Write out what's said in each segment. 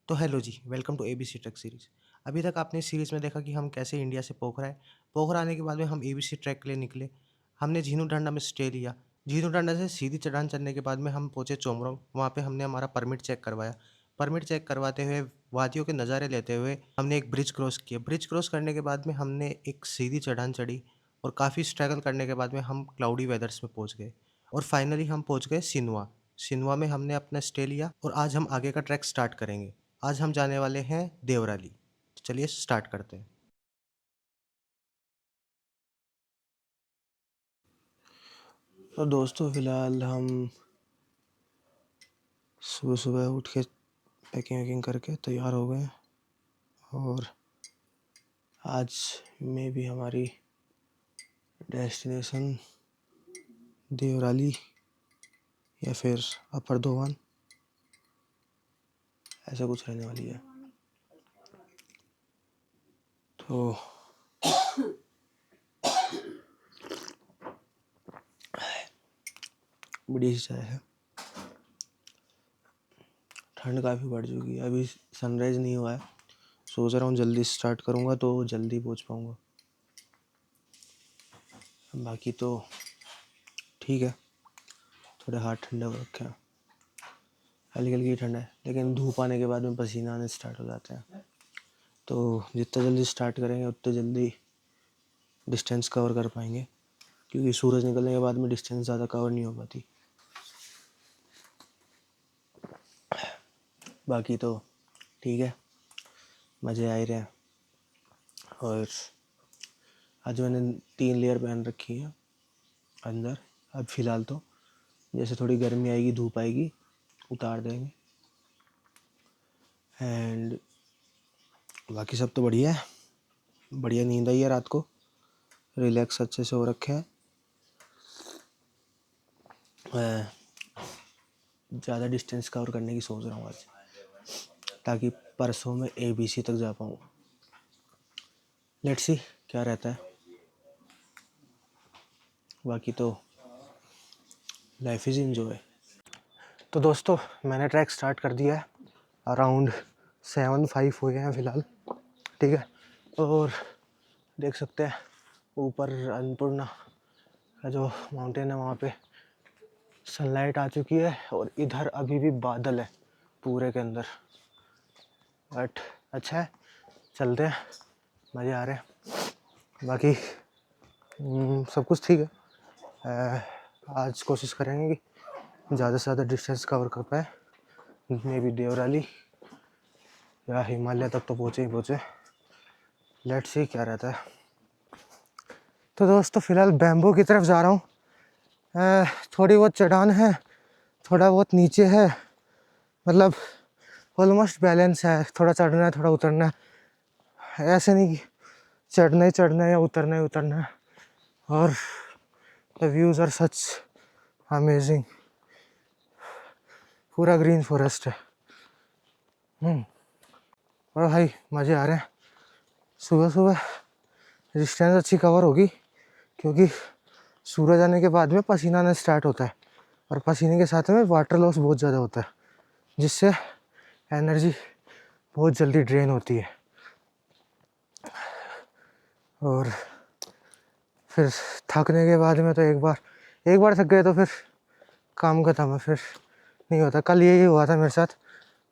तो हेलो जी, welcome to ABC trek series. अभी तक आपने इस सीरीज़ में देखा कि हम कैसे इंडिया से पोखरा आए। पोखरा आने के बाद में हम एबीसी ट्रैक के लिए निकले। हमने झीनू टांडा में स्टे लिया। झीनू टांडा से सीधी चढ़ान चढ़ने के बाद में हम पहुँचे चोमरोंग। वहाँ पे हमने हमारा परमिट चेक करवाया। परमिट चेक करवाते हुए, वादियों के नज़ारे लेते हुए हमने एक ब्रिज क्रॉस किया। ब्रिज क्रॉस करने के बाद में हमने एक सीधी चढ़ान चढ़ी और काफ़ी स्ट्रगल करने के बाद में हम क्लाउडी वेदर्स में पहुँच गए और फाइनली हम पहुँच गए सिनवा। सिनवा में हमने अपना स्टे लिया और आज हम आगे का ट्रैक स्टार्ट करेंगे। आज हम जाने वाले हैं देवराली। तो चलिए स्टार्ट करते हैं। तो दोस्तों फ़िलहाल हम सुबह सुबह उठ के पैकिंग वैकिंग करके तैयार हो गए और आज में भी हमारी डेस्टिनेशन देवराली या फिर अपर दोवान ऐसा कुछ रहने वाली है। तो बड़ी सी चाय है। ठंड काफ़ी बढ़ चुकी है, अभी सनराइज़ नहीं हुआ है। सोच रहा हूँ जल्दी स्टार्ट करूँगा तो जल्दी पहुँच पाऊँगा। बाकी तो ठीक है, थोड़े हाथ ठंडे हो रखे हैं, हल्की हल्की ठंड है, लेकिन धूप आने के बाद में पसीना आने स्टार्ट हो जाते हैं। तो जितना जल्दी स्टार्ट करेंगे उतने जल्दी डिस्टेंस कवर कर पाएंगे, क्योंकि सूरज निकलने के बाद में डिस्टेंस ज़्यादा कवर नहीं हो पाती। बाकी तो ठीक है, मज़े आ ही रहे हैं। और आज मैंने 3 लेयर पहन रखी है अंदर। अब फ़िलहाल तो जैसे थोड़ी गर्मी आएगी, धूप आएगी, उतार देंगे। एंड बाकी सब तो बढ़िया है, बढ़िया नींद आई है रात को, रिलैक्स अच्छे से हो रखे हैं। मैं ज़्यादा डिस्टेंस कवर करने की सोच रहा हूँ आज, ताकि परसों में एबीसी तक जा पाऊँ। लेट्स सी क्या रहता है। बाकी तो लाइफ इज़ एंजॉय। तो दोस्तों मैंने ट्रैक स्टार्ट कर दिया है। अराउंड 7-5 हो गए हैं फ़िलहाल, ठीक है। और देख सकते हैं ऊपर अन्नपूर्णा का जो माउंटेन है वहाँ पे सनलाइट आ चुकी है और इधर अभी भी बादल है पूरे के अंदर। बट अच्छा है, चलते हैं, मज़े आ रहे हैं। बाकी सब कुछ ठीक है। आज कोशिश करेंगे कि ज़्यादा से ज़्यादा डिस्टेंस कवर कर पाए। मे बी देवराली या हिमालय तक तो पहुँचे ही पहुँचे। लेट्स सी क्या रहता है। तो दोस्तों फ़िलहाल बैम्बू की तरफ जा रहा हूँ। थोड़ी बहुत चढ़ान है, थोड़ा बहुत नीचे है, मतलब ऑलमोस्ट बैलेंस है। थोड़ा चढ़ना है, थोड़ा उतरना है। ऐसे नहीं कि चढ़ना ही चढ़ना है या उतरना ही उतरना है। और the views are such amazing. पूरा ग्रीन फॉरेस्ट है। और भाई मज़े आ रहे हैं। सुबह सुबह डिस्टेंस अच्छी कवर होगी, क्योंकि सूरज आने के बाद में पसीना आना स्टार्ट होता है और पसीने के साथ में वाटर लॉस बहुत ज़्यादा होता है, जिससे एनर्जी बहुत जल्दी ड्रेन होती है। और फिर थकने के बाद में तो एक बार थक गए तो फिर काम खत्म है, फिर नहीं होता। कल यही हुआ था मेरे साथ।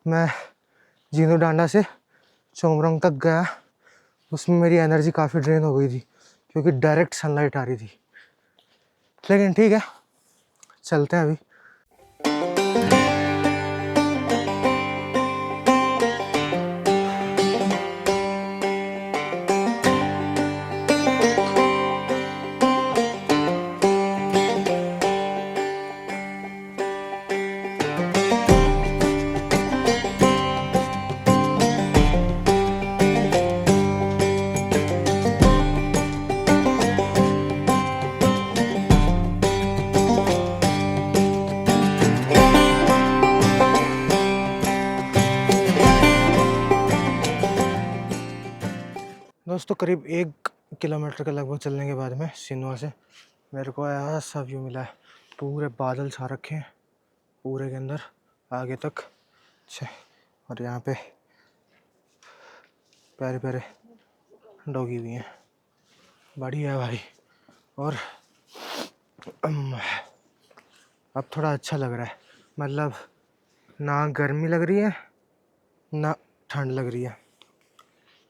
मैं जीनू डांडा से चोमरंग तक गया, उसमें मेरी एनर्जी काफ़ी ड्रेन हो गई थी, क्योंकि डायरेक्ट सनलाइट आ रही थी। लेकिन ठीक है, चलते हैं अभी। दोस्तों करीब 1 किलोमीटर के लगभग चलने के बाद में सिनवा से मेरे को ऐसा व्यू मिला है। पूरे बादल छा रखे हैं पूरे के अंदर आगे तक। अच्छा, और यहाँ पे प्यारे प्यारे डॉगी भी हैं, बढ़िया है भाई। और अब थोड़ा अच्छा लग रहा है, मतलब ना गर्मी लग रही है ना ठंड लग रही है।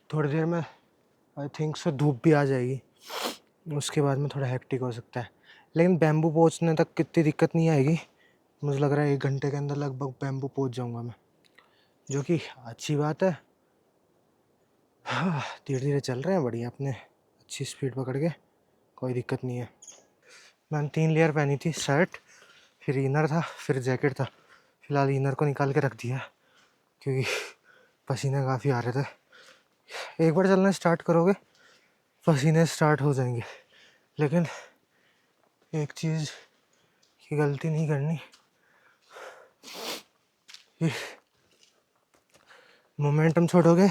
थोड़ी देर में आई थिंक सो धूप भी आ जाएगी, उसके बाद में थोड़ा हेक्टिक हो सकता है, लेकिन बैम्बू पहुंचने तक कितनी दिक्कत नहीं आएगी। मुझे लग रहा है 1 घंटे के अंदर लगभग बैम्बू पहुंच जाऊंगा मैं, जो कि अच्छी बात है। हाँ, धीरे धीरे चल रहे हैं बढ़िया अपने, अच्छी स्पीड पकड़ के, कोई दिक्कत नहीं है। मैंने 3 लेयर पहनी थी, शर्ट, फिर इनर था, फिर जैकेट था। फिलहाल इनर को निकाल के रख दिया क्योंकि पसीने काफ़ी आ रहे थे। एक बार चलना स्टार्ट करोगे पसीने स्टार्ट हो जाएंगे, लेकिन एक चीज़ की गलती नहीं करनी, मोमेंटम छोड़ोगे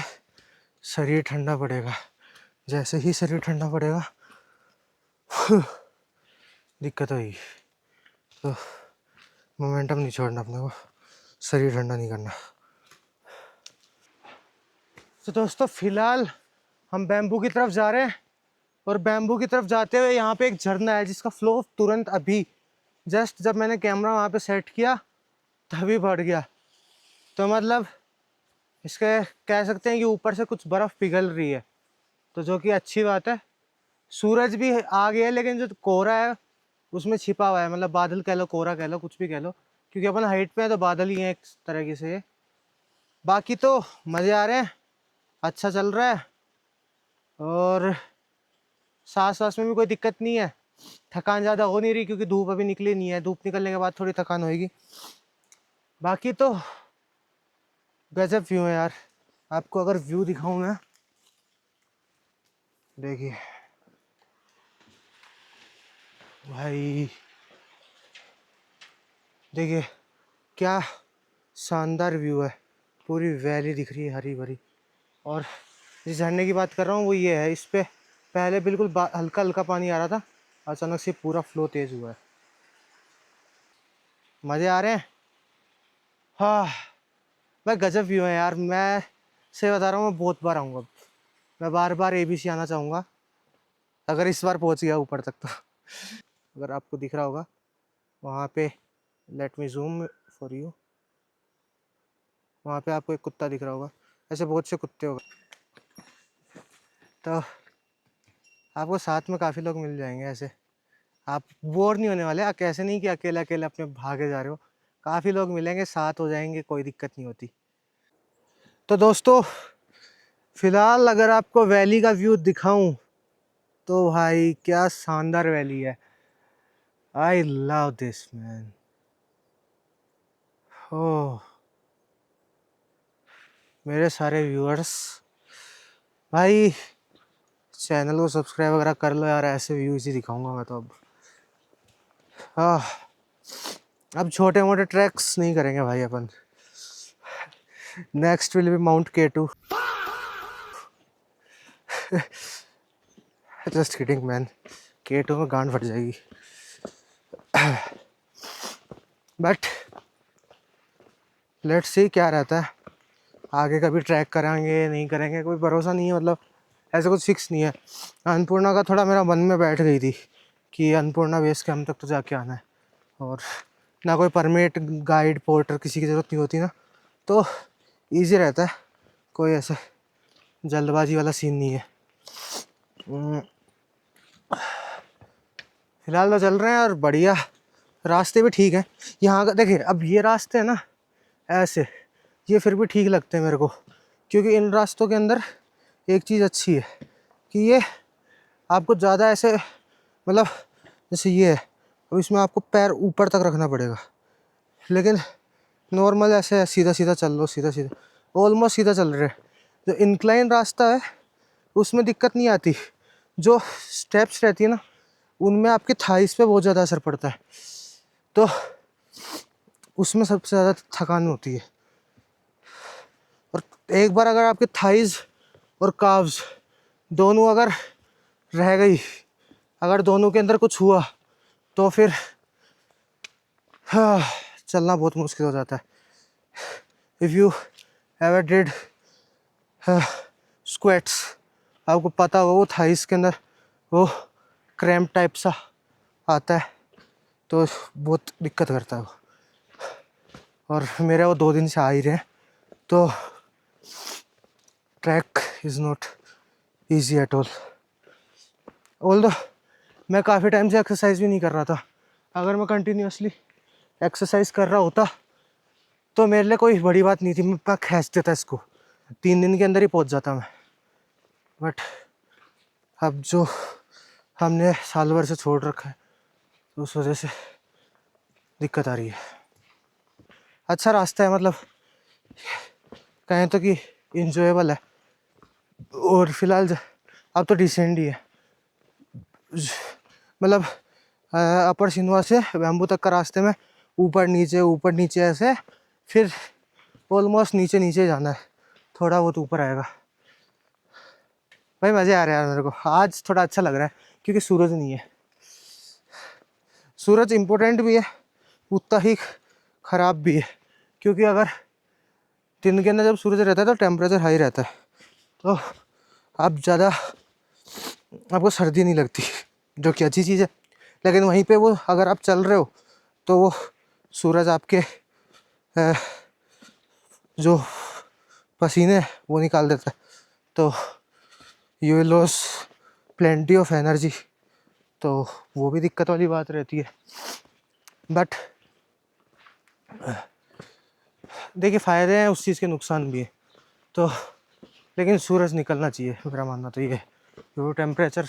शरीर ठंडा पड़ेगा। जैसे ही शरीर ठंडा पड़ेगा दिक्कत होगी। तो मोमेंटम नहीं छोड़ना अपने को, शरीर ठंडा नहीं करना। तो दोस्तों फिलहाल हम बैम्बू की तरफ जा रहे हैं, और बैम्बू की तरफ जाते हुए यहाँ पे एक झरना है जिसका फ्लो तुरंत अभी जस्ट जब मैंने कैमरा वहाँ पे सेट किया तभी बढ़ गया। तो मतलब इसके कह सकते हैं कि ऊपर से कुछ बर्फ़ पिघल रही है, तो जो कि अच्छी बात है। सूरज भी आ गया है, लेकिन जो कोहरा है उसमें छिपा हुआ है, मतलब बादल कह लो, कोहरा कह लो, कुछ भी कह लो, क्योंकि अपन हाइट पे है तो बादल ही हैं एक तरीके से। बाकी तो मज़े आ रहे हैं, अच्छा चल रहा है, और सांस वास में भी कोई दिक्कत नहीं है। थकान ज़्यादा हो नहीं रही क्योंकि धूप अभी निकली नहीं है, धूप निकलने के बाद थोड़ी थकान होएगी। बाकी तो गजब व्यू है यार। आपको अगर व्यू दिखाऊं मैं, देखिए भाई, देखिए क्या शानदार व्यू है। पूरी वैली दिख रही है हरी भरी। और जिस झरने की बात कर रहा हूँ वो ये है, इस पे पहले बिल्कुल हल्का हल्का पानी आ रहा था, अचानक से पूरा फ्लो तेज हुआ है। मज़े आ रहे हैं। हाँ भाई गजब व्यू है यार, मैं से बता रहा हूँ, मैं बहुत बार आऊँगा। मैं बार बार ABC आना चाहूँगा अगर इस बार पहुँच गया ऊपर तक तो। अगर आपको दिख रहा होगा वहाँ पे, let me zoom for you, वहाँ पे आपको एक कुत्ता दिख रहा होगा, ऐसे बहुत से कुत्ते होगा, तो आपको साथ में काफ़ी लोग मिल जाएंगे। ऐसे आप बोर नहीं होने वाले, कैसे नहीं कि अकेले अकेले अपने भागे जा रहे हो, काफ़ी लोग मिलेंगे, साथ हो जाएंगे, कोई दिक्कत नहीं होती। तो दोस्तों फिलहाल अगर आपको वैली का व्यू दिखाऊं तो भाई क्या शानदार वैली है। I love this man. ओह मेरे सारे व्यूअर्स भाई, चैनल को सब्सक्राइब वगैरह कर लो यार, ऐसे व्यूज ही दिखाऊंगा मैं तो अब। हाँ अब छोटे मोटे ट्रैक्स नहीं करेंगे भाई अपन। Next will be mount K2। Just kidding man, K2 में गांड फट जाएगी। बट लेट्स सी क्या रहता है आगे, कभी ट्रैक करेंगे नहीं करेंगे कोई भरोसा नहीं है, मतलब ऐसा कुछ फिक्स नहीं है। अन्नपूर्णा का थोड़ा मेरा मन में बैठ गई थी कि अन्नपूर्णा बेस कैंप तक तो जाके आना है, और ना कोई परमिट गाइड पोर्टर किसी की ज़रूरत नहीं होती ना, तो इजी रहता है, कोई ऐसा जल्दबाजी वाला सीन नहीं है। फिलहाल तो चल रहे हैं और बढ़िया, रास्ते भी ठीक है यहाँ का। देखिए अब ये रास्ते हैं ना ऐसे, ये फिर भी ठीक लगते हैं मेरे को, क्योंकि इन रास्तों के अंदर एक चीज़ अच्छी है कि ये आपको ज़्यादा ऐसे, मतलब जैसे ये है, अब इसमें आपको पैर ऊपर तक रखना पड़ेगा, लेकिन नॉर्मल ऐसे सीधा सीधा चल लो, सीधा सीधा ऑलमोस्ट सीधा चल रहे हैं। जो इंक्लाइन रास्ता है उसमें दिक्कत नहीं आती, जो स्टेप्स रहती है ना उनमें आपके थाइस पे बहुत ज़्यादा असर पड़ता है, तो उसमें सबसे ज़्यादा थकान होती है। और एक बार अगर आपके थाइस और काव्स दोनों अगर रह गई, अगर दोनों के अंदर कुछ हुआ तो फिर चलना बहुत मुश्किल हो जाता है। If you ever did squats, आपको पता होगा वो थाइस के अंदर वो क्रैम्प टाइप सा आता है, तो बहुत दिक्कत करता है वो। और मेरे वो 2 दिन से आ ही रहे हैं, तो track is not easy at all. Although मैं काफ़ी टाइम से एक्सरसाइज भी नहीं कर रहा था। अगर मैं कंटिन्यूसली एक्सरसाइज कर रहा होता तो मेरे लिए कोई बड़ी बात नहीं थी, मैं पूरा खींच देता इसको, 3 दिन के अंदर ही पहुंच जाता मैं। बट अब जो हमने साल भर से छोड़ रखा है, तो उस वजह से दिक्कत आ रही है। अच्छा रास्ता है, मतलब कहें तो कि इंजॉयबल है, और फिलहाल अब तो डिसेंट ही है। मतलब अपर सिंधवा से बैम्बू तक का रास्ते में ऊपर नीचे ऐसे, फिर ऑलमोस्ट नीचे नीचे जाना है, थोड़ा बहुत ऊपर आएगा। भाई मज़े आ रहे हैं यार, मेरे को आज थोड़ा अच्छा लग रहा है क्योंकि सूरज नहीं है। सूरज इम्पोर्टेंट भी है, उतना ही ख़राब भी है, क्योंकि अगर दिन के अंदर जब सूरज रहता है तो टेम्परेचर हाई रहता है, तो आप ज़्यादा आपको सर्दी नहीं लगती, जो कि अच्छी चीज़ है। लेकिन वहीं पे वो अगर आप चल रहे हो तो वो सूरज आपके जो पसीने वो निकाल देता है, तो you will loss plenty of energy, तो वो भी दिक्कत वाली बात रहती है। बट देखिए फ़ायदे हैं उस चीज़ के, नुकसान भी है, तो लेकिन सूरज निकलना चाहिए, मेरा मानना तो ये है। वो टेम्परेचर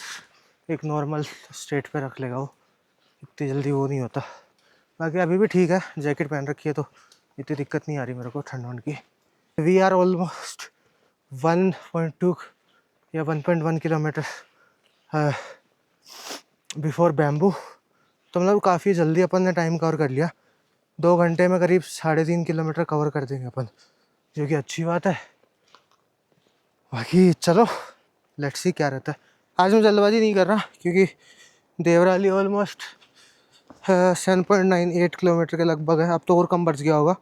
एक नॉर्मल स्टेट पे रख लेगा, वो इतनी जल्दी वो नहीं होता। बाकी अभी भी ठीक है, जैकेट पहन रखी है तो इतनी दिक्कत नहीं आ रही मेरे को ठंड वंड की। वी आर ऑलमोस्ट 1.2 या 1.1 किलोमीटर बिफोर बैम्बू, तो मतलब काफ़ी जल्दी अपन ने टाइम कवर कर लिया। 2 घंटे में करीब 3.5 किलोमीटर कवर कर देंगे अपन, जो कि अच्छी बात है। बाकी चलो लेट्स सी क्या रहता है। आज मैं जल्दबाजी नहीं कर रहा क्योंकि देवराली ऑलमोस्ट 7.98 किलोमीटर के लगभग है, अब तो और कम बच गया होगा,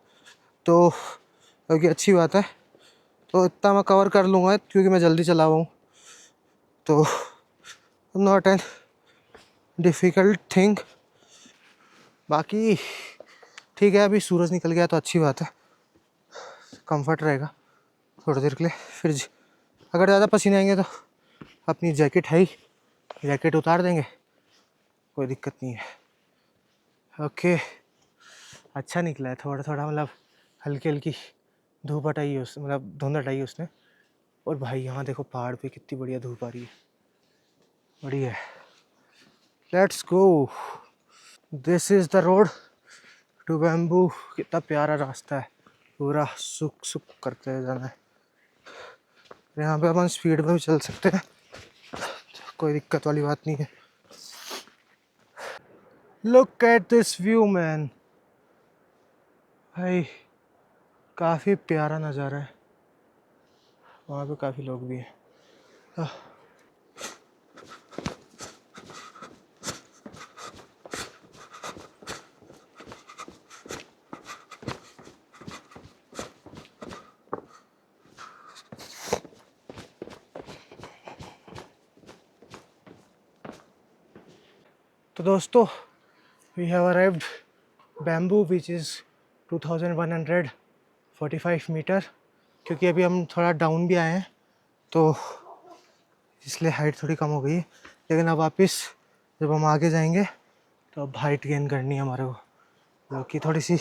तो क्योंकि अच्छी बात है, तो इतना मैं कवर कर लूँगा क्योंकि मैं जल्दी चला हुआ हूँ, तो नॉट एन डिफ़िकल्ट थिंग। बाकी ठीक है, अभी सूरज निकल गया तो अच्छी बात है, कंफर्ट रहेगा थोड़ी देर के लिए। फिर अगर ज़्यादा पसीने आएंगे तो अपनी जैकेट है ही, जैकेट उतार देंगे, कोई दिक्कत नहीं है। ओके, अच्छा निकला है थोड़ा थोड़ा, मतलब हल्की हल्की धूप हटाई है उस, मतलब धुंध हटाई है उसने। और भाई यहाँ देखो पहाड़ पे कितनी बढ़िया धूप आ रही है, बढ़िया है। Let's go, this is the road to Bamboo. कितना प्यारा रास्ता है, पूरा सुख सुख करते हुए जाना है। यहाँ पे अपन स्पीड में भी चल सकते हैं, कोई दिक्कत वाली बात नहीं है। Look at this view man, भाई काफ़ी प्यारा नज़ारा है। वहाँ पे काफ़ी लोग भी हैं। तो दोस्तों, we have arrived Bamboo which is 2145 meter, क्योंकि अभी हम थोड़ा डाउन भी आए हैं तो इसलिए हाइट थोड़ी कम हो गई है। लेकिन अब वापस जब हम आगे जाएंगे तो अब हाइट गेन करनी है हमारे को, जो कि थोड़ी सी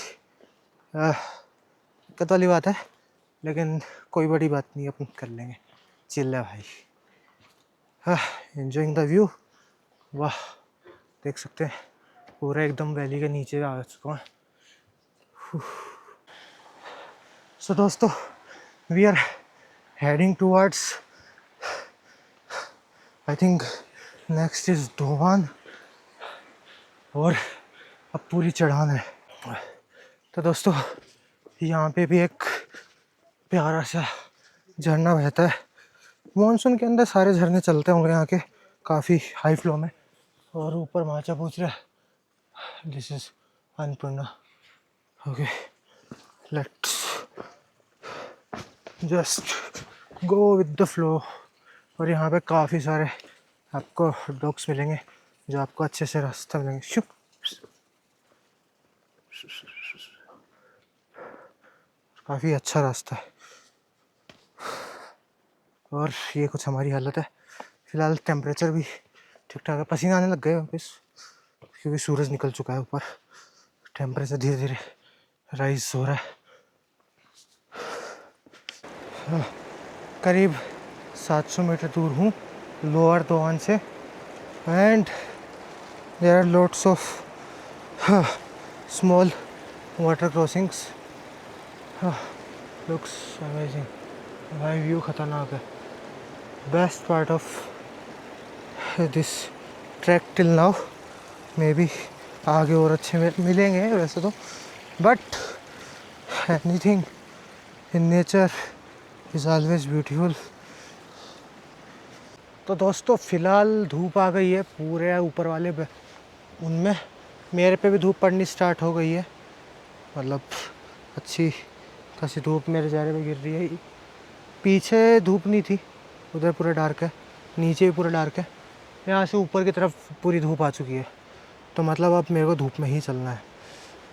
दिक्कत वाली बात है, लेकिन कोई बड़ी बात नहीं, अपन कर लेंगे, चिल्ला है भाई। एंजॉइंग द व्यू, वाह देख सकते हैं पूरा एकदम वैली के नीचे आ चुका हूँ। सो दोस्तों, we are heading towards, I think next is Dovan, और अब पूरी चढ़ान है। तो दोस्तों, यहाँ पे भी एक प्यारा सा झरना बहता है। मॉनसून के अंदर सारे झरने चलते होंगे यहाँ के, काफ़ी हाई फ्लो में। और ऊपर माचा पूछ रहा है, this is Annapurna. Okay, let's just go with the flow. और यहाँ पे काफ़ी सारे आपको डॉग्स मिलेंगे जो आपको अच्छे से रास्ता मिलेंगे। शुप, काफ़ी अच्छा रास्ता है। और ये कुछ हमारी हालत है फ़िलहाल। टेम्परेचर भी ठीक ठाक है, पसीना आने लग गए वापस क्योंकि सूरज निकल चुका है ऊपर। टेम्परेचर धीरे धीरे राइज हो रहा है। करीब 700 मीटर दूर हूँ लोअर दोआन से and there are lots of small water crossings. Looks amazing भाई, व्यू खतरनाक है। Best part of this trek till now. Maybe आगे और अच्छे मिलेंगे वैसे तो, but anything in nature is always beautiful. तो दोस्तों फ़िलहाल धूप आ गई है पूरे ऊपर वाले उनमें। मेरे पे भी धूप पड़नी स्टार्ट हो गई है, मतलब अच्छी खासी धूप मेरे चेहरे पे गिर रही है। पीछे धूप नहीं थी, उधर पूरा डार्क है, नीचे भी पूरा डार्क है। यहाँ से ऊपर की तरफ पूरी धूप आ चुकी है, तो मतलब अब मेरे को धूप में ही चलना है।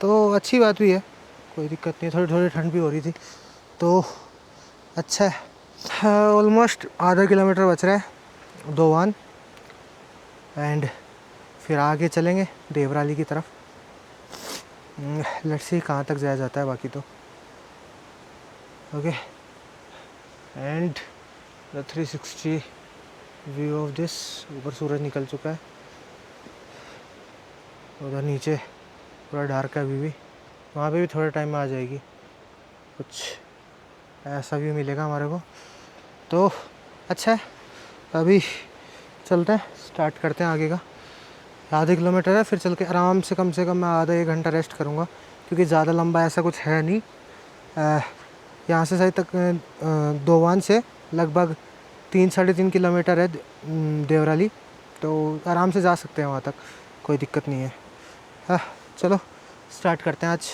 तो अच्छी बात भी है, कोई दिक्कत नहीं। थोड़ी थोड़ी ठंड भी हो रही थी तो अच्छा है। ऑलमोस्ट आधा किलोमीटर बच रहा है दोवान एंड फिर आगे चलेंगे देवराली की तरफ। लेट्स सी कहाँ तक जाया जाता है बाकी तो। Okay and the 360 view of this. ऊपर सूरज निकल चुका है, उधर नीचे पूरा डार्क है अभी भी। वहाँ पे भी थोड़े टाइम में आ जाएगी, कुछ ऐसा भी मिलेगा हमारे को तो अच्छा है। अभी चलते हैं, स्टार्ट करते हैं आगे का। आधे किलोमीटर है, फिर चल के आराम से कम मैं आधा 1 घंटा रेस्ट करूँगा क्योंकि ज़्यादा लंबा ऐसा कुछ है नहीं। यहाँ से सही तक दोवान से लगभग 3-3.5 किलोमीटर है देवराली, तो आराम से जा सकते हैं वहाँ तक, कोई दिक्कत नहीं है। हाँ चलो स्टार्ट करते हैं आज।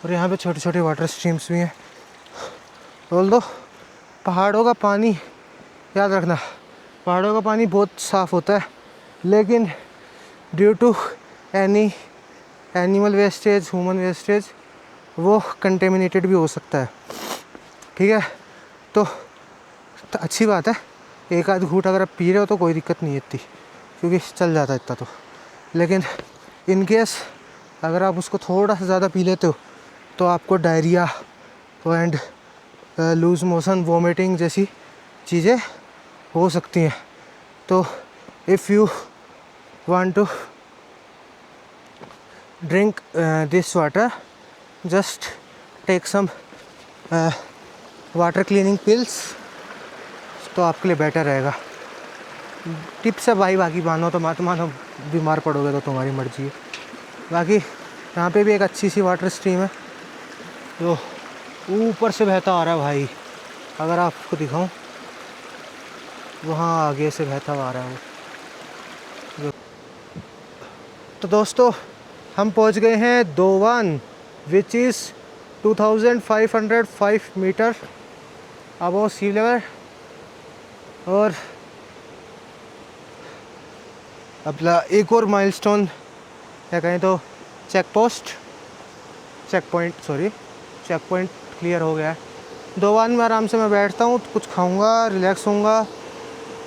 और यहाँ पे छोटे छोटे वाटर स्ट्रीम्स भी हैं। बोल दो पहाड़ों का पानी, याद रखना पहाड़ों का पानी बहुत साफ़ होता है, लेकिन due to any animal wastage, human wastage, वो कंटेमिनेटेड भी हो सकता है। ठीक है, तो अच्छी बात है, एक आध घूंट अगर आप पी रहे हो तो कोई दिक्कत नहीं है इतनी, क्योंकि चल जाता है इतना तो। लेकिन इन केस अगर आप उसको थोड़ा सा ज़्यादा पी लेते हो तो आपको diarrhoea and loose motion, vomiting जैसी चीज़ें हो सकती हैं। तो if you want to drink this water, just take some water cleaning pills, तो आपके लिए बेटर रहेगा। टिप्स है भाई, बाकी मानो तो मानो, बीमार पड़ोगे तो तुम्हारी मर्जी है। बाकी यहाँ पे भी एक अच्छी सी वाटर स्ट्रीम है जो ऊपर से बहता आ रहा है भाई। अगर आपको दिखाऊं, वहाँ आगे से बहता आ रहा है वो। तो दोस्तों हम पहुँच गए हैं Dovan, which is 2505 metre above sea level. और अपना एक और माइलस्टोन या कहें तो चेक पॉइंट क्लियर हो गया है। दोवान में आराम से मैं बैठता हूँ, कुछ खाऊंगा, रिलैक्स होऊंगा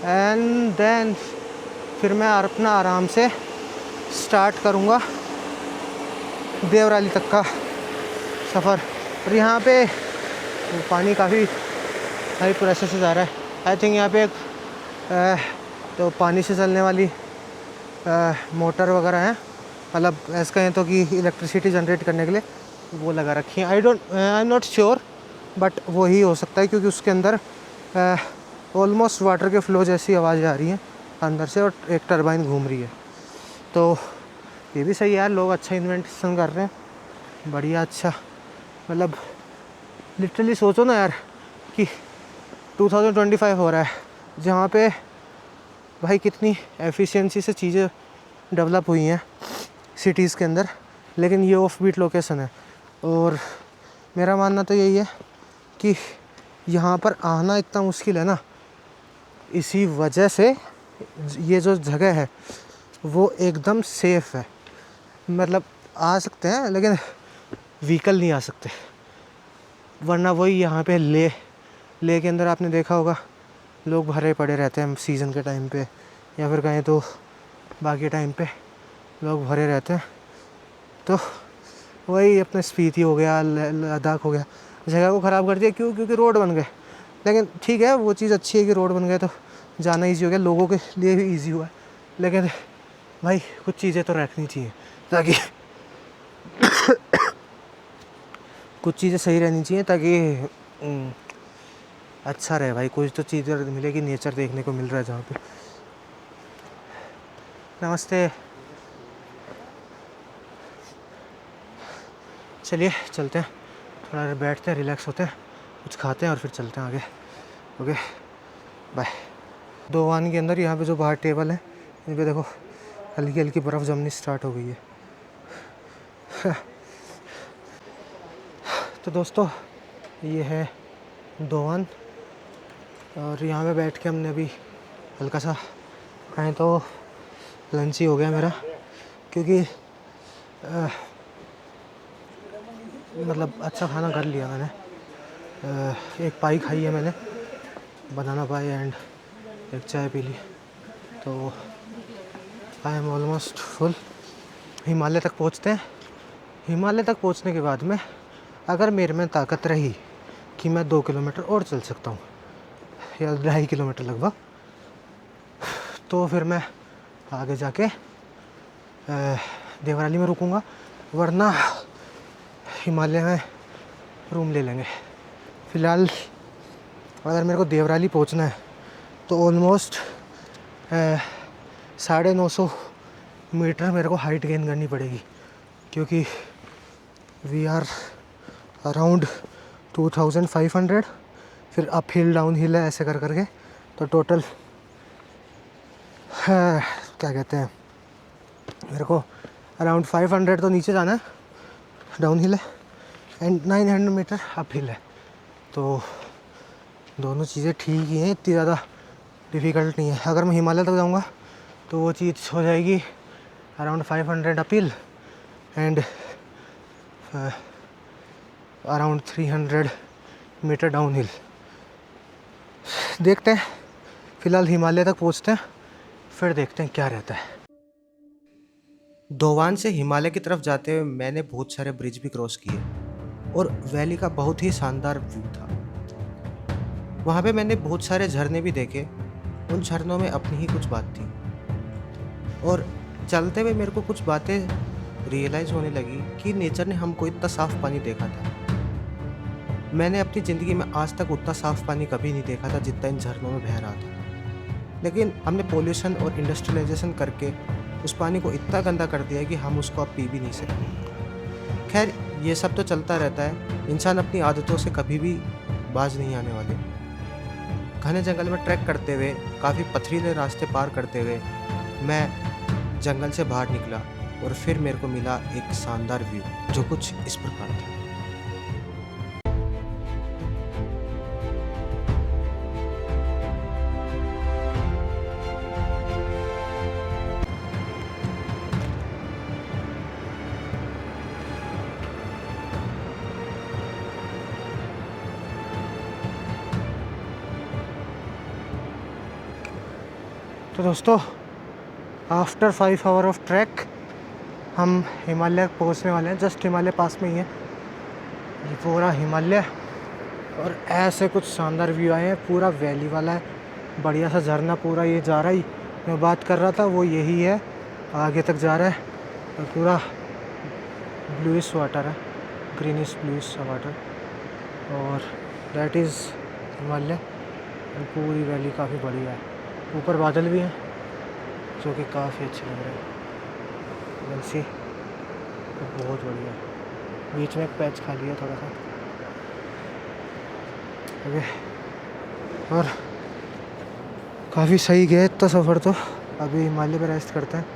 एंड देन फिर मैं अपना आराम से स्टार्ट करूँगा देवराली तक का सफ़र। और यहाँ पे पानी काफ़ी हाई प्रेशर से जा रहा है। आई थिंक यहाँ पे एक तो पानी से चलने वाली मोटर वगैरह हैं, मतलब ऐसा कहें तो कि इलेक्ट्रिसिटी जनरेट करने के लिए वो लगा रखी है। I am not sure, but वो ही हो सकता है क्योंकि उसके अंदर ऑलमोस्ट वाटर के फ्लो जैसी आवाज़ें आ रही हैं अंदर से और एक टरबाइन घूम रही है। तो ये भी सही है यार, लोग अच्छा इन्वेंशन कर रहे हैं, बढ़िया। अच्छा मतलब लिटरली सोचो ना यार कि 2025 हो रहा है, जहाँ पे भाई कितनी एफिशिएंसी से चीज़ें डेवलप हुई हैं सिटीज़ के अंदर, लेकिन ये ऑफ बीट लोकेशन है। और मेरा मानना तो यही है कि यहाँ पर आना इतना मुश्किल है ना, इसी वजह से ये जो जगह है वो एकदम सेफ़ है। मतलब आ सकते हैं लेकिन व्हीकल नहीं आ सकते, वरना वही यहाँ पे ले के अंदर आपने देखा होगा लोग भरे पड़े रहते हैं सीज़न के टाइम पे, या फिर कहें तो बाकी टाइम पे लोग भरे रहते हैं। तो वही अपने स्पीति हो गया, लद्दाख हो गया, जगह को ख़राब कर दिया। क्यों? क्योंकि रोड बन गए। लेकिन ठीक है, वो चीज़ अच्छी है कि रोड बन गए तो जाना ईजी हो गया, लोगों के लिए भी ईजी हुआ। लेकिन भाई कुछ चीज़ें तो रखनी चाहिए ताकि कुछ चीज़ें सही रहनी चाहिए ताकि अच्छा रहे भाई। कुछ तो चीज़ें मिलेगी, नेचर देखने को मिल रहा है जहाँ पे। नमस्ते। चलिए चलते हैं, थोड़ा देर बैठते हैं, रिलैक्स होते हैं, कुछ खाते हैं और फिर चलते हैं आगे। Okay bye. दोवान के अंदर यहाँ पे जो बाहर टेबल है, इन पे देखो हल्की हल्की बर्फ़ जमनी स्टार्ट हो गई है। तो दोस्तों ये है दोवान, और यहाँ पे बैठ के हमने अभी हल्का सा कहें तो लंच ही हो गया मेरा, क्योंकि मतलब अच्छा खाना कर लिया मैंने। एक पाई खाई है मैंने, बनाना पाई, एंड एक चाय पी ली, तो I am almost full. Himalaya तक पहुँचते हैं। हिमालय तक पहुँचने के बाद में अगर मेरे में ताकत रही कि मैं 2 किलोमीटर और चल सकता हूँ या 2.5 किलोमीटर लगभग, तो फिर मैं आगे जाके देवराली में रुकूँगा, वरना हिमालय में रूम ले लेंगे। फ़िलहाल अगर मेरे को देवराली पहुँचना है तो ऑलमोस्ट 950 मीटर मेरे को हाइट गेन करनी पड़ेगी, क्योंकि वी आर अराउंड 2500, फिर अप हिल डाउन हिल है, ऐसे कर करके। तो टोटल क्या कहते हैं, मेरे को अराउंड 500 तो नीचे जाना है, डाउन हिल है, एंड 900 मीटर अप हिल है। तो दोनों चीज़ें ठीक ही हैं, इतनी ज़्यादा डिफ़िकल्ट नहीं है। अगर मैं हिमालय तक जाऊँगा तो वो चीज़ हो जाएगी around 500 up hill and around 300 meter down hill. देखते हैं, फ़िलहाल हिमालय तक पहुँचते हैं, फिर देखते हैं क्या रहता है। दोवान से हिमालय की तरफ जाते हुए मैंने बहुत सारे ब्रिज भी क्रॉस किए और वैली का बहुत ही शानदार व्यू था। वहाँ पे मैंने बहुत सारे झरने भी देखे, उन झरनों में अपनी ही कुछ बात थी, और चलते हुए मेरे को कुछ बातें रियलाइज़ होने लगी कि नेचर ने हमको इतना साफ़ पानी देखा था। मैंने अपनी ज़िंदगी में आज तक उतना साफ़ पानी कभी नहीं देखा था जितना इन झरनों में बह रहा था। लेकिन हमने पोल्यूशन और इंडस्ट्रियलाइजेशन करके उस पानी को इतना गंदा कर दिया कि हम उसको अब पी भी नहीं सकते। खैर, ये सब तो चलता रहता है, इंसान अपनी आदतों से कभी भी बाज नहीं आने वाले। घने जंगल में ट्रैक करते हुए, काफ़ी पथरीले रास्ते पार करते हुए मैं जंगल से बाहर निकला, और फिर मेरे को मिला एक शानदार व्यू जो कुछ इस प्रकार था। तो दोस्तों आफ्टर 5 आवर ऑफ ट्रैक हम हिमालय पहुंचने वाले हैं। जस्ट हिमालय पास में ही है ये पूरा हिमालय, और ऐसे कुछ शानदार व्यू आए हैं। पूरा वैली वाला है, बढ़िया सा झरना पूरा ये जा रहा है, मैं बात कर रहा था वो यही है, आगे तक जा रहा है, और पूरा ब्लूइश वाटर है, ग्रीनिश ब्लूइश वाटर, और दैट इज़ हिमालय। और पूरी वैली काफ़ी बढ़िया है, ऊपर बादल भी हैं जो कि काफ़ी अच्छे लग रहे हैं। बंसी बहुत बढ़िया है, बीच में एक पैच खा लिया थोड़ा सा। ओके, और काफ़ी सही गया इतना सफ़र। तो अभी हिमालय पे रेस्ट करते हैं,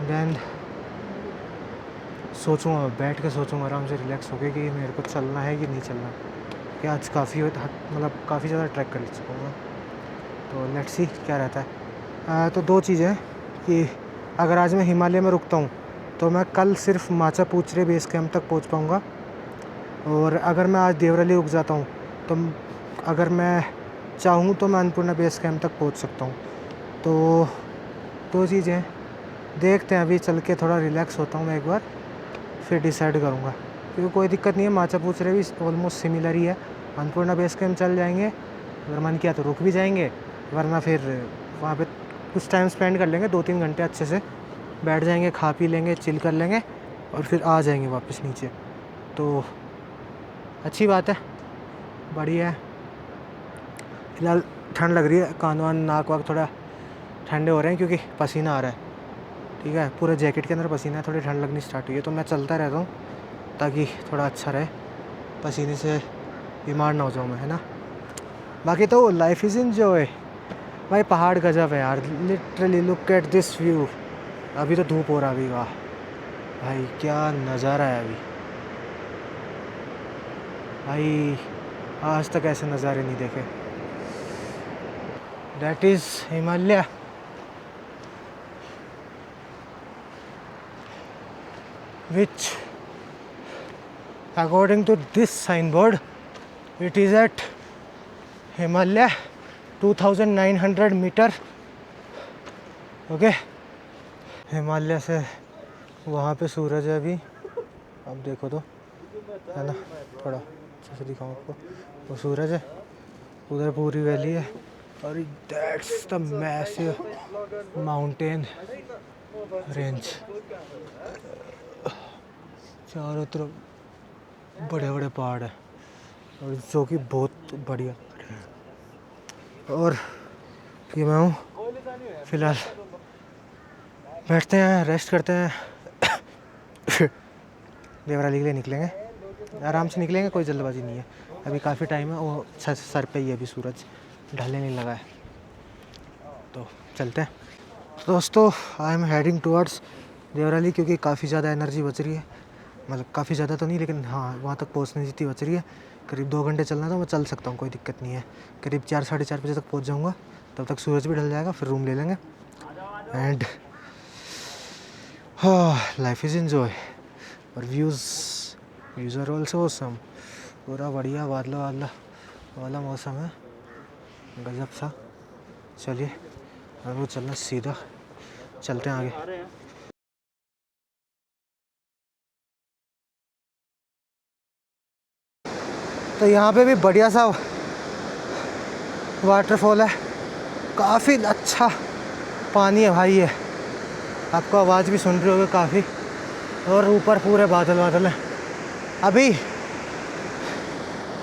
देन सोचूंगा, बैठ के सोचूंगा आराम से रिलैक्स होके कि मेरे को चलना है कि नहीं चलना। कि आज काफ़ी मतलब काफ़ी ज़्यादा ट्रैक कर चुका हूँ मैं। तो लेट्स सी क्या रहता है। तो दो चीज़ें हैं कि अगर आज मैं हिमालय में रुकता हूँ तो मैं कल सिर्फ माचा पूचरे बेस कैंप तक पहुँच पाऊँगा, और अगर मैं आज देवराली रुक जाता हूँ तो अगर मैं चाहूँ तो मैं अन्नपूर्णा बेस कैंप तक पहुँच सकता हूँ। तो दो चीज़ें देखते हैं, अभी चल के थोड़ा रिलैक्स होता हूँ मैं एक बार, फिर डिसाइड करूँगा। क्योंकि कोई दिक्कत नहीं है, माचा पूचरे भी ऑलमोस्ट सिमिलर ही है। अन्नपूर्णा बेस कैंप चल जाएंगे, अगर मन किया तो रुक भी जाएंगे, वरना फिर वहाँ पे कुछ टाइम स्पेंड कर लेंगे, 2-3 घंटे अच्छे से बैठ जाएंगे, खा पी लेंगे, चिल कर लेंगे और फिर आ जाएंगे वापस नीचे। तो अच्छी बात है, बढ़िया है। फिलहाल ठंड लग रही है, कान वान नाक वाक थोड़ा ठंडे हो रहे हैं क्योंकि पसीना आ रहा है। ठीक है, पूरे जैकेट के अंदर पसीना है, थोड़ी ठंड लगनी स्टार्ट हुई है, तो मैं चलता रहता हूँ ताकि थोड़ा अच्छा रहे, पसीने से बीमार ना हो जाऊँ मैं, है ना। बाकी तो लाइफ इज़ एंजॉय भाई। पहाड़ गजब है यार, literally look at this view. अभी तो धूप हो रहा अभी, वाह भाई क्या नज़ारा है अभी भाई, आज तक ऐसे नज़ारे नहीं देखे। That is Himalaya. which according to this signboard it is at Himalaya 2900 meter. Okay, Himalaya से वहाँ पे सूरज है अभी, अब देखो तो, है ना, थोड़ा अच्छे से दिखाऊँ आपको, वो सूरज है, उधर पूरी वैली है, और that's the massive mountain range. चारों तरफ बड़े बड़े पहाड़ हैं और जो कि बहुत बढ़िया। और ये मैं हूँ, फिलहाल बैठते हैं, रेस्ट करते हैं, देवराली के लिए निकलेंगे, आराम से निकलेंगे, कोई जल्दबाजी नहीं है, अभी काफ़ी टाइम है, वो सर पे ही है अभी, सूरज ढलने नहीं लगा है, तो चलते हैं। दोस्तों I am heading towards Devrali, क्योंकि काफ़ी ज़्यादा एनर्जी बच रही है, मतलब काफ़ी ज़्यादा तो नहीं, लेकिन हाँ वहाँ तक पहुँचने जितनी बच रही है। करीब 2 घंटे चलना, तो मैं चल सकता हूँ, कोई दिक्कत नहीं है। करीब 4-4:30 बजे तक पहुँच जाऊँगा, तब तक सूरज भी ढल जाएगा, फिर रूम ले लेंगे एंड लाइफ इज़ एंजॉय। और व्यूज़ आर ऑल्सो ऑसम, पूरा बढ़िया बादला वाला मौसम है, गजब सा। चलिए अब वो चलना, सीधा चलते हैं आगे। तो यहाँ पे भी बढ़िया सा वाटरफॉल है, काफ़ी अच्छा पानी है भाई, ये आपको आवाज़ भी सुन रहे होगे काफ़ी, और ऊपर पूरे बादल हैं। अभी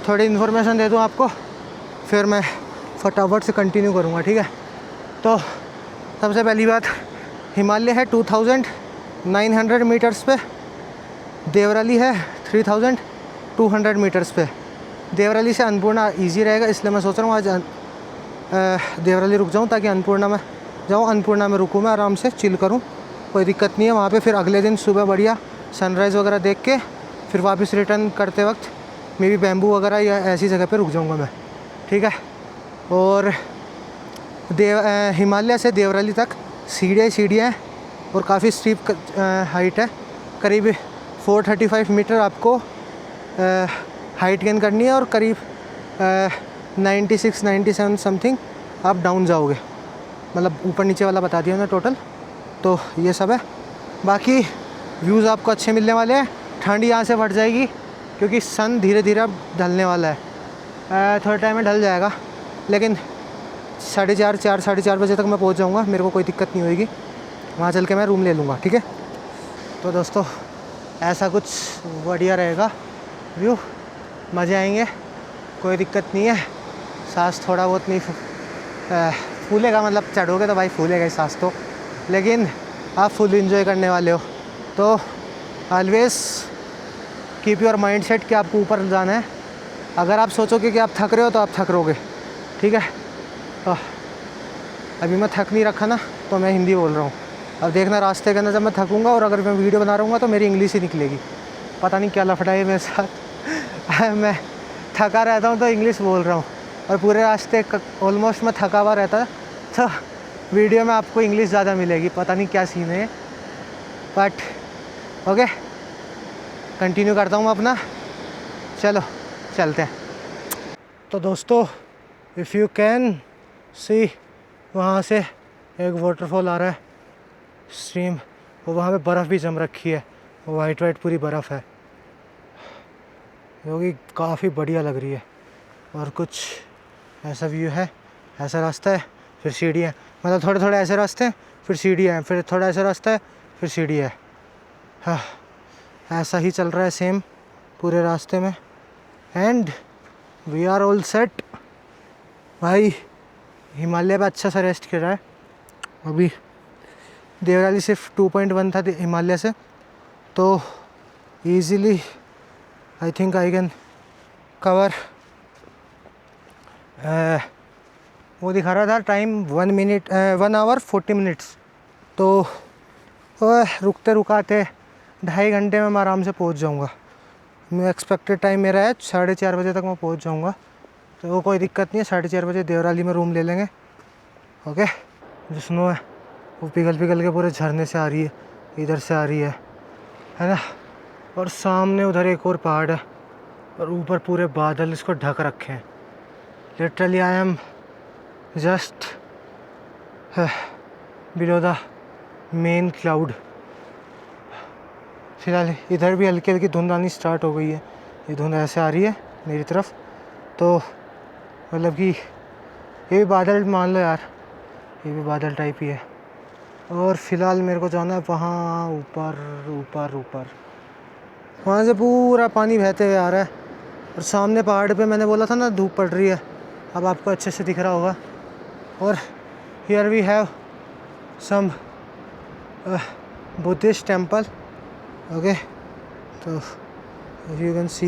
थोड़ी इन्फॉर्मेशन दे दूँ आपको, फिर मैं फटाफट से कंटिन्यू करूँगा, ठीक है। तो सबसे पहली बात, हिमालय है 2900 मीटर्स पे, देवराली है 3200 मीटर्स पे। देवराली से अन्नपूर्णा ईजी रहेगा, इसलिए मैं सोच रहा हूँ आज देवराली रुक जाऊँ ताकि अन्नपूर्णा में जाऊँ, अन्नपूर्णा में रुकूँ मैं, आराम से चिल करूँ, कोई दिक्कत नहीं है वहाँ पे। फिर अगले दिन सुबह बढ़िया सनराइज़ वगैरह देख के फिर वापस रिटर्न करते वक्त मे बी बैम्बू वगैरह या ऐसी जगह पे रुक जाऊँगा मैं, ठीक है। और हिमालय से देवराली तक सीढ़ियाँ हैं और काफ़ी स्टीप हाइट है, करीब 435 मीटर आपको हाइट गेन करनी है, और करीब 96-97 समथिंग आप डाउन जाओगे, मतलब ऊपर नीचे वाला बता दिया ना टोटल। तो ये सब है, बाकी व्यूज़ आपको अच्छे मिलने वाले हैं। ठंड यहाँ से बढ़ जाएगी क्योंकि सन धीरे धीरे अब ढलने वाला है, थोड़ा टाइम में ढल जाएगा, लेकिन 4:30 बजे तक मैं पहुँच जाऊँगा, मेरे को कोई दिक्कत नहीं होगी, वहाँ चल के मैं रूम ले लूँगा, ठीक है। तो दोस्तों ऐसा कुछ बढ़िया रहेगा व्यू, मज़े आएंगे, कोई दिक्कत नहीं है। सांस थोड़ा बहुत नहीं फूलेगा, मतलब चढ़ोगे तो भाई फूलेगा ही सांस तो, लेकिन आप फुल एंजॉय करने वाले हो। तो always keep your mind set कि आपको ऊपर जाना है। अगर आप सोचोगे कि आप थक रहे हो तो आप थक रहोगे, ठीक है। तो अभी मैं थक नहीं रखा ना, तो मैं हिंदी बोल रहा हूँ। अब देखना रास्ते के अंदर जब मैं थकूँगा और अगर मैं वीडियो बना रहा हूँ तो मेरी इंग्लिश ही निकलेगी, पता नहीं क्या लफड़ा है मेरे साथ। मैं थका रहता हूँ तो इंग्लिश बोल रहा हूँ, और पूरे रास्ते ऑलमोस्ट मैं थका हुआ रहता है, तो वीडियो में आपको इंग्लिश ज़्यादा मिलेगी, पता नहीं क्या सीन है, बट ओके कंटिन्यू करता हूँ मैं अपना। चलो चलते हैं। तो दोस्तों इफ़ यू कैन सी, वहाँ से एक वाटरफॉल आ रहा है, स्ट्रीम, और वहाँ पे बर्फ़ भी जम रखी है, वो वाइट वाइट पूरी बर्फ़ है, जो कि काफ़ी बढ़िया लग रही है। और कुछ ऐसा व्यू है, ऐसा रास्ता है, फिर सीढ़ी है, मतलब थोड़े थोड़े ऐसे रास्ते हैं, फिर सीढ़ी है, फिर थोड़ा ऐसा रास्ता है, फिर सीढ़ी है। हाँ, ऐसा ही चल रहा है सेम पूरे रास्ते में, and we are all set. भाई हिमालय पे अच्छा सा रेस्ट कर रहा है। अभी देवराली सिर्फ 2.1 था हिमालय से, तो easily I think I can cover, वो दिखा रहा था टाइम 1 आवर 40 मिनट्स, तो रुकते रुकाते 2.5 घंटे में मैं आराम से पहुंच जाऊंगा। मैं एक्सपेक्टेड टाइम मेरा है 4:30 बजे तक मैं पहुंच जाऊंगा, तो वो कोई दिक्कत नहीं है। 4:30 बजे देवराली में रूम ले लेंगे। ओके, जो स्नो है वो पिघल पिघल के पूरे झरने से आ रही है, इधर से आ रही है ना, और सामने उधर एक और पहाड़ है, और ऊपर पूरे बादल इसको ढक रखे हैं। Literally I am just below the main cloud. फिलहाल इधर भी हल्की हल्की धुंध आनी स्टार्ट हो गई है, ये धुंध ऐसे आ रही है मेरी तरफ, तो मतलब कि ये भी बादल मान लो यार, ये भी बादल टाइप ही है। और फिलहाल मेरे को जाना है वहाँ ऊपर ऊपर ऊपर, वहाँ से पूरा पानी बहते हुए आ रहा है, और सामने पहाड़ पे मैंने बोला था ना धूप पड़ रही है, अब आपको अच्छे से दिख रहा होगा। और here we have some Buddhist temple. Okay, तो यू कैन सी,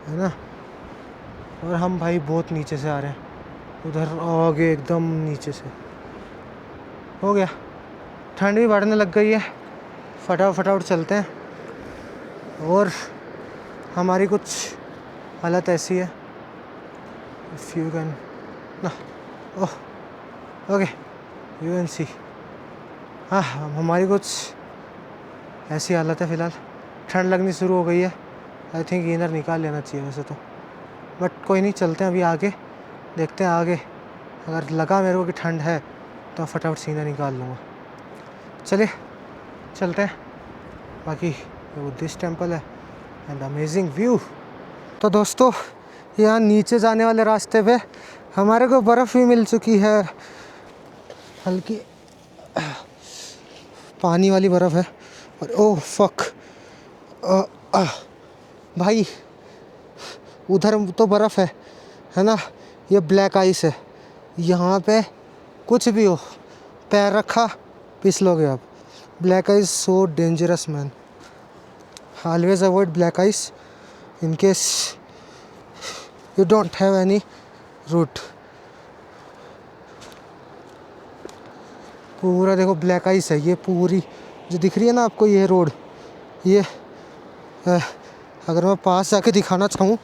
है ना, और हम भाई बहुत नीचे से आ रहे हैं, उधर आगे एकदम नीचे से। हो गया, ठंड भी बढ़ने लग गई है, फटाफट चलते हैं। और हमारी कुछ हालत ऐसी है, इफ़ यू कैन ना, ओह ओके यू कैन सी, हाँ हमारी कुछ ऐसी हालत है फ़िलहाल, ठंड लगनी शुरू हो गई है। आई थिंक इनर निकाल लेना चाहिए वैसे तो, बट कोई नहीं, चलते हैं अभी आगे, देखते हैं आगे, अगर लगा मेरे को कि ठंड है तो फटाफट सीना निकाल लूँगा। चलिए चलते हैं। बाकी ये बुद्धिस्ट टेम्पल है एंड अमेजिंग व्यू। तो दोस्तों यहाँ नीचे जाने वाले रास्ते पे हमारे को बर्फ़ भी मिल चुकी है, हल्की पानी वाली बर्फ़ है। और ओह फक, भाई उधर तो बर्फ़ है ना, ये ब्लैक आइस है, यहाँ पे कुछ भी हो पैर रखा फिसलोगे आप। Black ice so dangerous man, always avoid black ice in case you don't have any route. पूरा देखो ब्लैक आइस है, ये पूरी जो दिख रही है ना आपको, ये रोड, ये अगर मैं पास जाके दिखाना चाहूँ,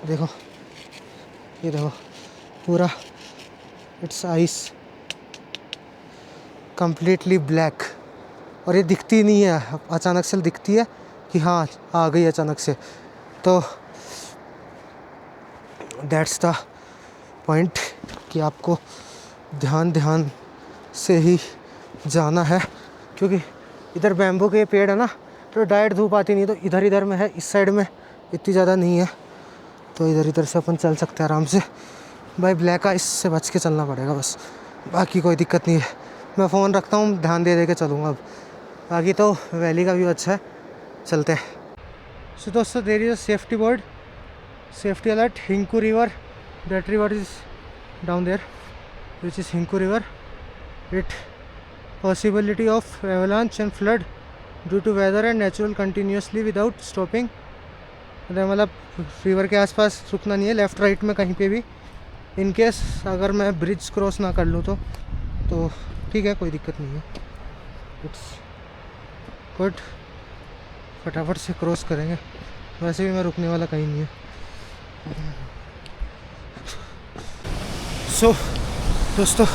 देखो ये देखो पूरा इट्स आइस कम्प्लीटली ब्लैक, और ये दिखती नहीं है, अचानक से दिखती है कि हाँ आ गई अचानक से, तो दैट्स द पॉइंट कि आपको ध्यान से ही जाना है, क्योंकि इधर बैम्बू के पेड़ है ना, तो डायरेक्ट धूप आती नहीं, तो इधर में है, इस साइड में इतनी ज़्यादा नहीं है, तो इधर से अपन चल सकते हैं आराम से। भाई ब्लैक आइस से बच के चलना पड़ेगा बस, बाकी कोई दिक्कत नहीं है। मैं फ़ोन रखता हूँ, ध्यान दे के चलूँगा अब, बाकी तो वैली का व्यू अच्छा है, चलते हैं। सो दोस्तों there is a safety board, safety alert, Hinku river, that river is down there which is Hinku river. It possibility of avalanche and flood due to weather and natural continuously without stopping. मतलब river के आसपास रुकना नहीं है, left right में कहीं पे भी, इन केस अगर मैं ब्रिज क्रॉस ना कर लूँ तो ठीक है, कोई दिक्कत नहीं है, इट्स गुड, फटाफट से क्रॉस करेंगे वैसे भी मैं रुकने वाला कहीं नहीं है। सो दोस्तों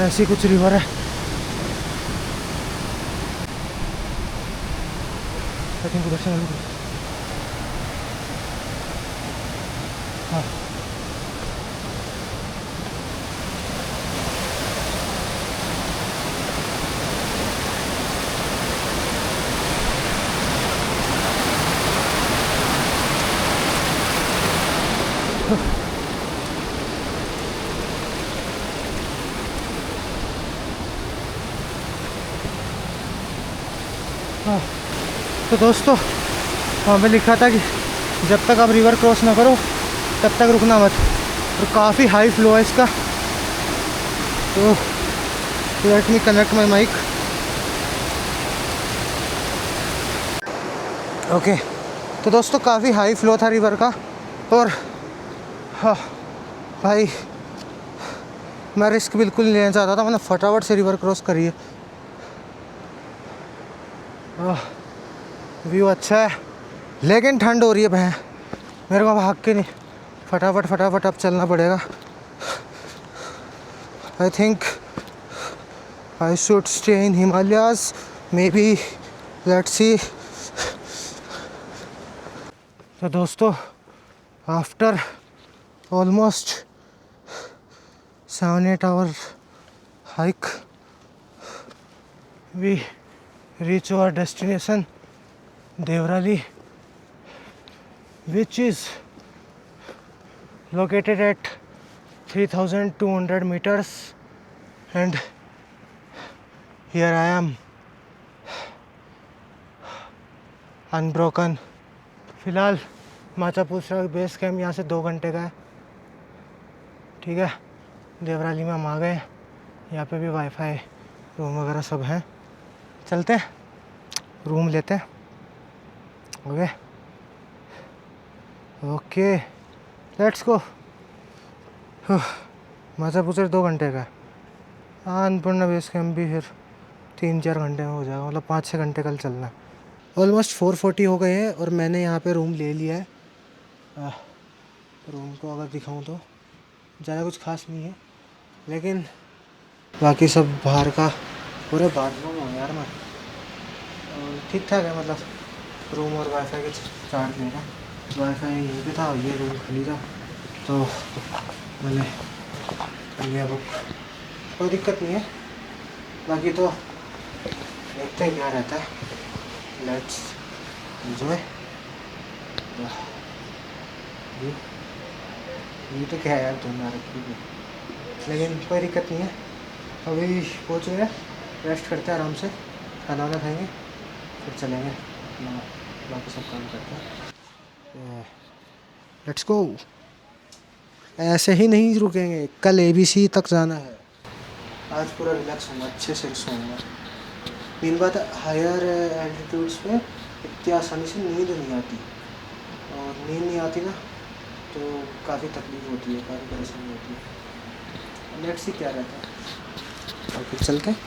ऐसी कुछ रिवर है। आई थिंक उधर से मालूम है। हाँ हाँ। तो दोस्तों वहाँ पे लिखा था कि जब तक आप रिवर क्रॉस ना करो तब तक रुकना मत, और काफ़ी हाई फ्लो है इसका। तो let me connect my mic. Okay तो दोस्तों काफ़ी हाई फ्लो था रिवर का, और हाँ भाई मैं रिस्क बिल्कुल नहीं लेना चाहता था, मैंने फटाफट से रिवर क्रॉस करी है। व्यू अच्छा है लेकिन ठंड हो रही है भैं, मेरे को भाग के नहीं, फटाफट अब चलना पड़ेगा। I think I should stay in Himalayas, may be, let's see. तो दोस्तों after almost 7-8 hour hike we reach our destination Devrali, which is located at 3200 meters, and here I am unbroken। फिलहाल माचा पूछरा बेस कैम्प यहाँ से 2 घंटे का है, ठीक है। देवराली में हम आ गए, यहाँ पे भी वाईफाई रूम वगैरह सब हैं। चलते हैं रूम लेते हैं। Okay okay let's go. माचा पूछर 2 घंटे का है, अन्नपूर्णा बेस कैम्प भी फिर 3-4 घंटे में हो जाएगा, मतलब 5-6 घंटे कल चलना है। ऑलमोस्ट 4:40 हो गए हैं और मैंने यहाँ पे रूम ले लिया है। रूम को अगर दिखाऊँ तो ज़्यादा कुछ खास नहीं है, लेकिन बाकी सब बाहर का पूरे बाथरूम हो यार मैं, ठीक ठाक है। मतलब रूम और वाईफाई के चार्ज लेगा, वाईफाई यहीं पे था, ये रूम खाली था तो मैंने कर लिया बुक, कोई दिक्कत नहीं है। बाकी तो देखते हैं क्या रहता है, लेट्स एंजॉय। ये तो क्या है यार, धुना रखी हुई, लेकिन कोई दिक्कत नहीं है। अभी पहुँच गए, रेस्ट करते हैं आराम से, खाना वाना खाएंगे फिर चलेंगे बाकी सब काम करते हैं। Let's go. ऐसे ही नहीं रुकेंगे, कल ABC तक जाना है। आज पूरा रिलैक्स होगा, अच्छे से सोऊंगा। मेन बात हायर एल्टीट्यूड्स पे इतनी आसानी से नींद नहीं आती, और नींद नहीं आती ना तो काफ़ी तकलीफ होती है, काफ़ी परेशानी होती है। लेट्स सी क्या रहता है, और फिर चलते हैं।